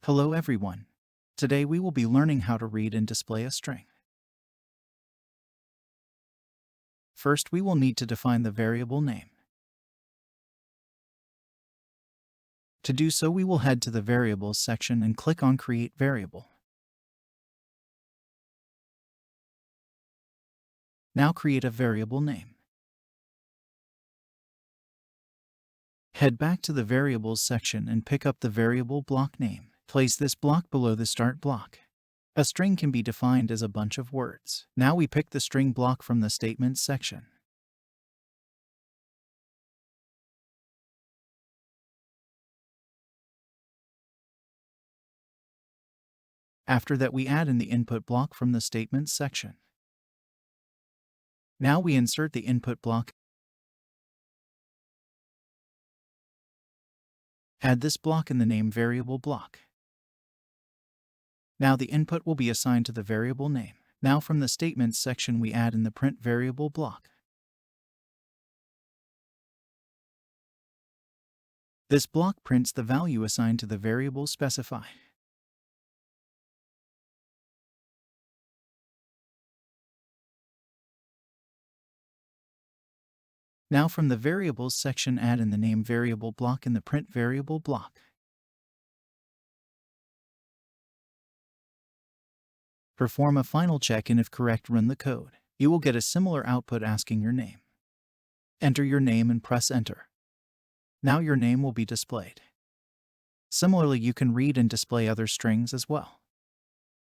Hello everyone. Today we will be learning how to read and display a string. First, we will need to define the variable name. To do so, we will head to the Variables section and click on Create Variable. Now create a variable name. Head back to the Variables section and pick up the variable block name. Place this block below the start block. A string can be defined as a bunch of words. Now we pick the string block from the Statements section. After that, we add in the input block from the Statements section. Now we insert the input block. Add this block in the name variable block. Now the input will be assigned to the variable name. Now from the Statements section we add in the print variable block. This block prints the value assigned to the variable specified. Now from the Variables section add in the name variable block in the print variable block. Perform a final check and if correct, run the code. You will get a similar output asking your name. Enter your name and press enter. Now your name will be displayed. Similarly, you can read and display other strings as well.